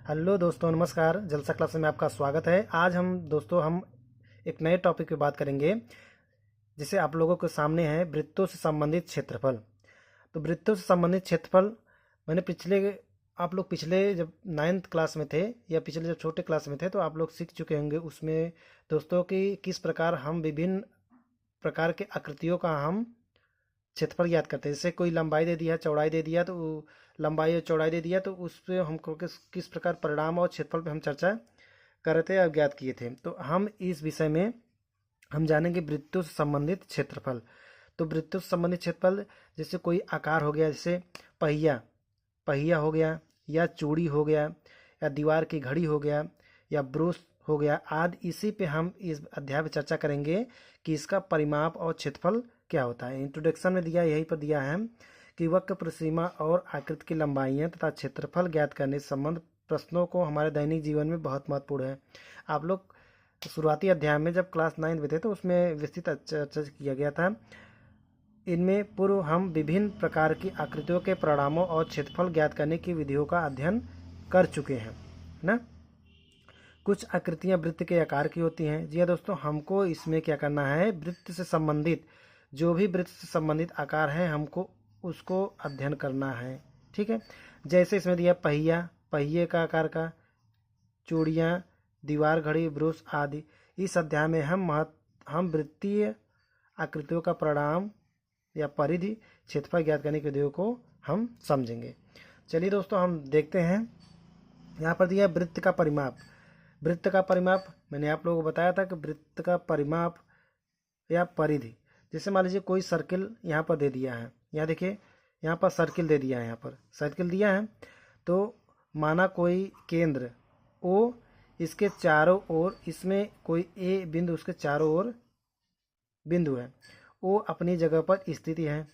Hello दोस्तों, नमस्कार। जलसा क्लास में आपका स्वागत है। आज हम एक नए टॉपिक पे बात करेंगे, जिसे आप लोगों के सामने है वृत्तों से संबंधित क्षेत्रफल। तो वृत्तों से संबंधित क्षेत्रफल मैंने आप लोग पिछले जब 9th क्लास में थे या पिछले जब छोटे क्लास में थे तो आप लोग सीख चुके होंगे उसमें दोस्तों कि किस प्रकार हम विभिन्न प्रकार के आकृतियों का हम क्षेत्रफल ज्ञात करते हैं। जैसे कोई लंबाई दे दिया, चौड़ाई दे दिया, तो लंबाई और चौड़ाई दे दिया तो उस पे हमको किस किस प्रकार परिणाम और क्षेत्रफल पे हम चर्चा कर रहे थे और ज्ञात किए थे। तो हम इस विषय में हम जानेंगे वृत्तों से संबंधित क्षेत्रफल। तो वृत्तों से संबंधित क्षेत्रफल जैसे कोई आकार हो गया, जैसे पहिया पहिया हो गया, या चूड़ी हो गया, या दीवार की घड़ी हो गया, या ब्रूस हो गया आदि। इसी पे हम इस अध्याय में चर्चा करेंगे कि इसका परिमाप और क्षेत्रफल क्या होता है। इंट्रोडक्शन में दिया यहीं पर दिया है कि वक्र परिसीमा और आकृति की लंबाइयाँ तथा क्षेत्रफल ज्ञात करने से संबंध प्रश्नों को हमारे दैनिक जीवन में बहुत महत्वपूर्ण है। आप लोग शुरुआती अध्याय में जब क्लास 9 में थे तो उसमें विस्तृत चर्चा किया गया था। इनमें पूर्व हम विभिन्न प्रकार की आकृतियों के परिणामों और क्षेत्रफल ज्ञात करने की विधियों का अध्ययन कर चुके हैं ना। कुछ आकृतियां वृत्त के आकार की होती हैं। जी हाँ दोस्तों, हमको इसमें क्या करना है, वृत्त से संबंधित जो भी वृत्त से संबंधित आकार है हमको उसको अध्ययन करना है। ठीक है, जैसे इसमें दिया पहिया, पहिए का आकार का, चूड़ियाँ, दीवार घड़ी, ब्रूस आदि। इस अध्याय में हम वृत्तीय आकृतियों का परिणाम या परिधि क्षेत्रफल ज्ञात करने की विधियों को हम समझेंगे। चलिए दोस्तों, हम देखते हैं। यहाँ पर दिया वृत्त का परिमाप। वृत्त का परिमाप मैंने आप लोगों को बताया था कि वृत्त का परिमाप या परिधि, जैसे मान लीजिए कोई सर्किल यहाँ पर दे दिया है। यहाँ देखिए, यहाँ पर सर्किल दे दिया है, यहाँ पर सर्किल दिया है। तो माना कोई केंद्र ओ, इसके चारों ओर, इसमें कोई ए बिंदु उसके चारों ओर बिंदु है, ओ अपनी जगह पर स्थिति है।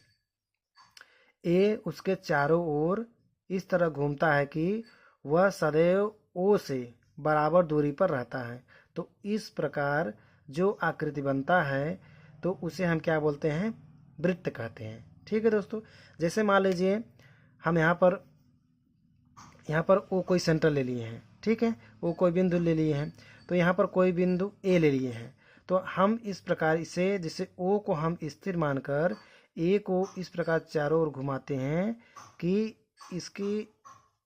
ए उसके चारों ओर इस तरह घूमता है कि वह सदैव ओ से बराबर दूरी पर रहता है। तो इस प्रकार जो आकृति बनता है तो उसे हम क्या बोलते हैं, वृत्त कहते हैं। ठीक है दोस्तों, जैसे मान लीजिए हम यहाँ पर ओ कोई सेंटर ले लिए हैं। ठीक है, ओ कोई बिंदु ले लिए हैं, तो यहाँ पर कोई बिंदु ए ले लिए हैं। तो हम इस प्रकार इसे, जैसे ओ को हम स्थिर मानकर ए को इस प्रकार चारों ओर घुमाते हैं कि इसकी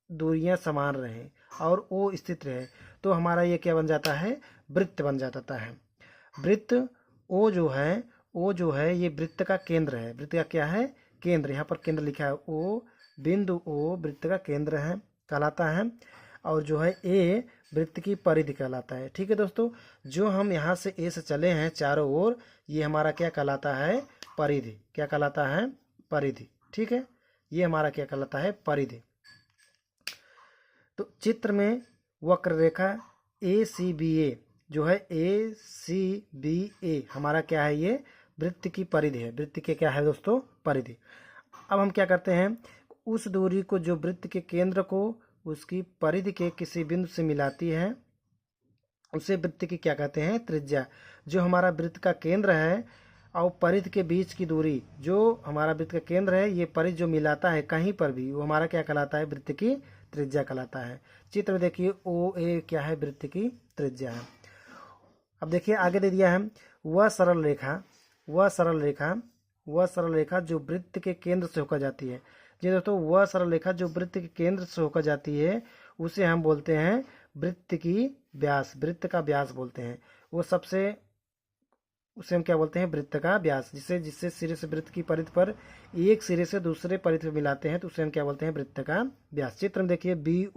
दूरियां समान रहें और ओ स्थित रहे, तो हमारा ये क्या बन जाता है, वृत्त बन जाता है। वृत्त ओ जो है ये वृत्त का केंद्र है। वृत्त का क्या है, केंद्र। यहाँ पर केंद्र लिखा है, ओ बिंदु ओ वृत्त का केंद्र है कहलाता है, और जो है ए वृत्त की परिधि कहलाता है। ठीक है दोस्तों, जो हम यहाँ से ए से चले हैं चारों ओर, ये हमारा क्या कहलाता है, परिधि। क्या कहलाता है, परिधि। ठीक है, ये हमारा क्या कहलाता है, परिधि। तो चित्र में वक्र रेखा ए सी बी ए जो है, ए सी बी ए हमारा क्या है, ये वृत्त की परिधि है। वृत्त के क्या है दोस्तों, परिधि। अब हम क्या करते हैं, उस दूरी को जो वृत्त के केंद्र को उसकी परिधि के किसी बिंदु से मिलाती है उसे वृत्त की क्या कहते हैं, त्रिज्या। जो हमारा वृत्त का केंद्र है और परिधि के बीच की दूरी, जो हमारा वृत्त का केंद्र है, ये परिधि जो मिलाता है कहीं पर भी, वो हमारा क्या कहलाता है, वृत्त की त्रिज्या कहलाता है। चित्र में देखिए, ओ ए क्या है, वृत्त की त्रिज्या है। अब देखिए आगे दे दिया है, वह सरल रेखा जो वृत्त के केंद्र से होकर जाती है। जी दोस्तों, वह सरल रेखा जो वृत्त के केंद्र से होकर जाती है उसे हम बोलते हैं वृत्त की व्यास। वृत्त का व्यास बोलते हैं उसे हम क्या बोलते हैं, वृत्त का व्यास। जिससे सिरे से वृत्त की परिधि पर एक सिरे से दूसरे परिधि पर मिलाते हैं तो उसे हम क्या बोलते हैं, वृत्त का व्यास। चित्र में देखिए, बी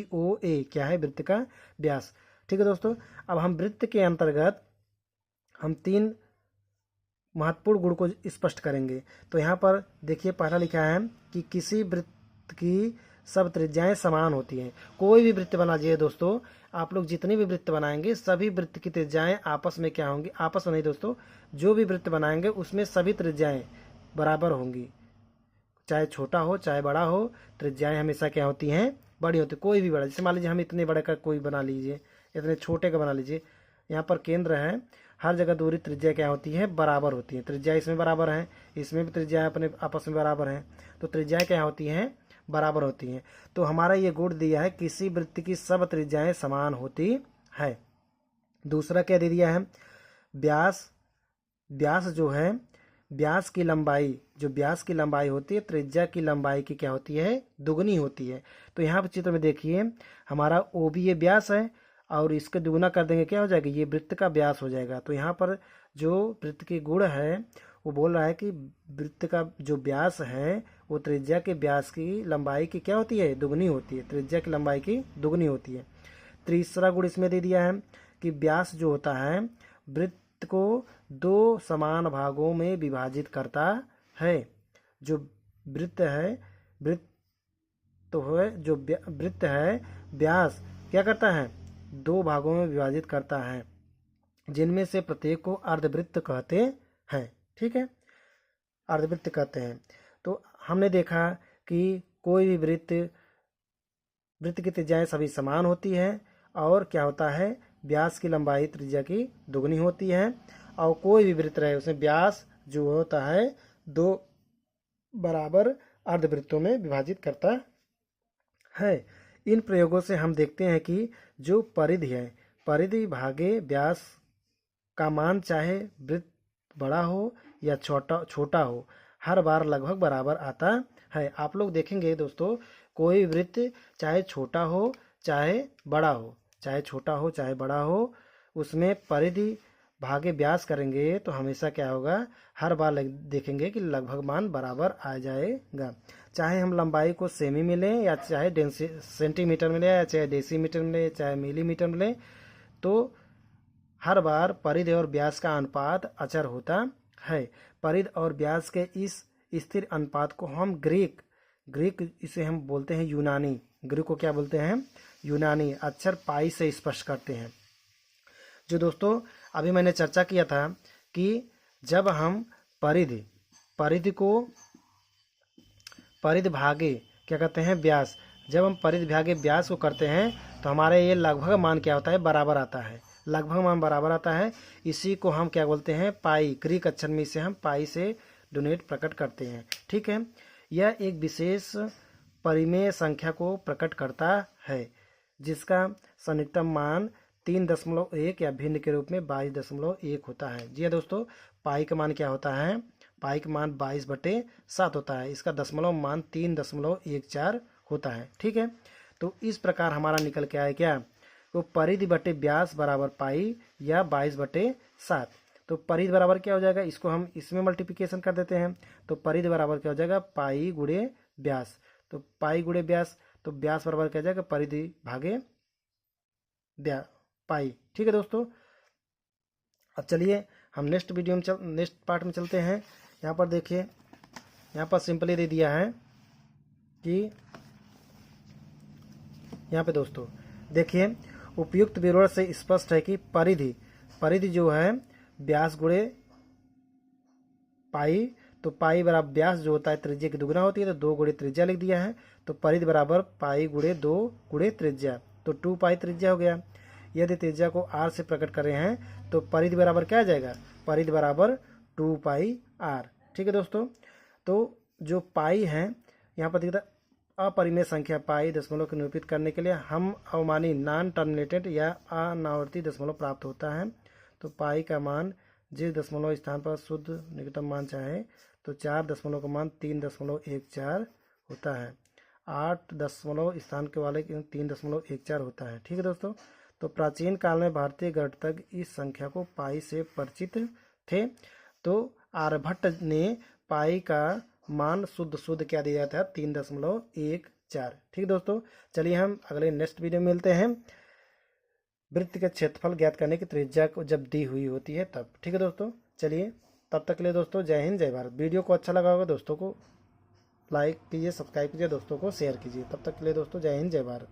ओ ए क्या है, वृत्त का व्यास। ठीक है दोस्तों, अब हम वृत्त के अंतर्गत हम 3 महत्वपूर्ण गुण को स्पष्ट करेंगे। तो यहाँ पर देखिए, पहला लिखा है कि किसी वृत्त की सब त्रिज्याएं समान होती हैं। कोई भी वृत्त बना लीजिए दोस्तों, आप लोग जितने भी वृत्त बनाएंगे सभी वृत्त की त्रिज्याएं आपस में क्या होंगी, आपस में नहीं दोस्तों, जो भी वृत्त बनाएंगे उसमें सभी त्रिज्याएं बराबर होंगी। चाहे छोटा हो चाहे बड़ा हो, त्रिज्याएं हमेशा क्या होती हैं, बड़ी होती। कोई भी बड़ा, जैसे मान लीजिए हम इतने बड़े का कोई बना लीजिए, इतने छोटे का बना लीजिए, यहाँ पर केंद्र है, हर जगह दूरी त्रिज्या क्या होती है, बराबर होती है। त्रिज्या इसमें बराबर है, इसमें भी त्रिज्या अपने आपस में बराबर है, तो त्रिज्याएं क्या होती हैं, बराबर होती हैं। तो हमारा ये गुण दिया है किसी वृत्त की सब त्रिज्याएं समान होती है। दूसरा क्या दे दिया है, व्यास व्यास जो है, व्यास की लंबाई, जो व्यास की लंबाई होती है त्रिज्या की लंबाई की क्या होती है, दुगनी होती है। तो यहाँ पर चित्र में देखिए हमारा ओ भी ये व्यास है और इसके दुगना कर देंगे क्या हो जाएगा, ये वृत्त का व्यास हो जाएगा। तो यहाँ पर जो वृत्त की गुण है वो बोल रहा है कि वृत्त का जो व्यास है वो त्रिज्या के व्यास की लंबाई की क्या होती है, दुगनी होती है, त्रिज्या की लंबाई की दुगनी होती है। तीसरा गुण इसमें दे दिया है कि व्यास जो होता है वृत्त को दो समान भागों में विभाजित करता है। जो वृत्त है, वृत्त तो है जो वृत्त है व्यास क्या करता है, दो भागों में विभाजित करता है, जिनमें से प्रत्येक को अर्धवृत्त कहते हैं। ठीक है, अर्धवृत्त कहते हैं। तो हमने देखा कि कोई भी वृत्त की त्रिज्याएं सभी समान होती है और क्या होता है, व्यास की लंबाई त्रिज्या की दुगनी होती है, और कोई भी वृत्त रहे उसमें व्यास जो होता है दो बराबर अर्धवृत्तों में विभाजित करता है। इन प्रयोगों से हम देखते हैं कि जो परिधि है, परिधि भागे व्यास का मान चाहे वृत्त बड़ा हो या छोटा हो, हर बार लगभग बराबर आता है। आप लोग देखेंगे दोस्तों, कोई वृत्त चाहे छोटा हो चाहे बड़ा हो, चाहे छोटा हो चाहे बड़ा हो, उसमें परिधि भागे व्यास करेंगे तो हमेशा क्या होगा, हर बार देखेंगे कि लगभग मान बराबर आ जाएगा। चाहे हम लंबाई को सेमी मिले या चाहे सेंटीमीटर मिले या चाहे डेसीमीटर मिले चाहे मिलीमीटर मिले, तो हर बार परिधि और व्यास का अनुपात अचर होता है। परिधि और व्यास के इस स्थिर अनुपात को हम ग्रीक इसे हम बोलते हैं यूनानी, ग्रीक को क्या बोलते हैं, यूनानी अक्षर पाई से स्पष्ट करते हैं। जो दोस्तों अभी मैंने चर्चा किया था कि जब हम परिधि भागे क्या कहते हैं, व्यास, जब हम परिधि भागे व्यास को करते हैं तो हमारे ये लगभग मान क्या होता है, बराबर आता है, लगभग मान बराबर आता है। इसी को हम क्या बोलते हैं, पाई, ग्रीक अक्षर में इसे हम पाई से डोनेट प्रकट करते हैं। ठीक है, यह एक विशेष परिमेय संख्या को प्रकट करता है जिसका सन्निकटन मान 3.1 या भिन्न के रूप में 22.1 होता है। जी दोस्तों, पाई का मान क्या होता है, पाई का मान 22/7 होता है, इसका दशमलव मान 3.14 होता है। ठीक है, तो इस प्रकार हमारा निकल के आया क्या, तो परिधि बटे व्यास बराबर पाई या 22/7। तो परिधि बराबर क्या हो जाएगा, इसको हम इसमें मल्टीप्लिकेशन कर देते हैं, तो परिधि बराबर क्या हो जाएगा, पाई गुणे व्यास। तो पाई गुणे व्यास, तो व्यास बराबर क्या हो जाएगा, परिधि भागे पाई। ठीक है दोस्तों, अब चलिए हम नेक्स्ट पार्ट में चलते हैं। यहाँ पर देखिए, यहाँ पर सिंपली दे दिया है कि यहाँ पे दोस्तों देखिए, उपयुक्त विवरण से स्पष्ट है कि परिधि जो है व्यास गुणे पाई, तो पाई बराबर व्यास जो होता है त्रिज्या की दुगना होती है, तो 2 गुणे त्रिज्या लिख दिया है। तो परिधि बराबर पाई गुणे 2 गुणे त्रिज्या, तो 2 पाई त्रिज्या हो गया। यदि त्रिज्या को r से प्रकट कर रहे हैं तो परिधि बराबर क्या आ जाएगा, परिधि बराबर 2 पाई r। ठीक है दोस्तों, तो जो पाई है यहाँ पर दिखता अपरिमेय संख्या पाई दशमलव को निरूपित करने के लिए हम अवमानी नॉन टर्मिनेटेड या अनावर्ती दशमलव प्राप्त होता है। तो पाई का मान जिस दशमलव स्थान पर शुद्ध निकटतम मान चाहे तो 4 दशमलव का मान 3.14 होता है, 8 दशमलव स्थान के वाले 3.14 होता है। ठीक है दोस्तों, तो प्राचीन काल में भारतीय गणितज्ञ इस संख्या को पाई से परिचित थे। तो आर्यभट्ट ने पाई का मान शुद्ध क्या दिया था, 3.14। ठीक दोस्तों, चलिए हम अगले नेक्स्ट वीडियो में मिलते हैं, वृत्त का क्षेत्रफल ज्ञात करने की त्रिज्या को जब दी हुई होती है तब। ठीक है दोस्तों, चलिए तब तक के लिए दोस्तों जय हिंद जय भारत। वीडियो को अच्छा लगा होगा दोस्तों को लाइक कीजिए, सब्सक्राइब कीजिए, दोस्तों को शेयर कीजिए। तब तक के लिए दोस्तों जय हिंद जय भारत।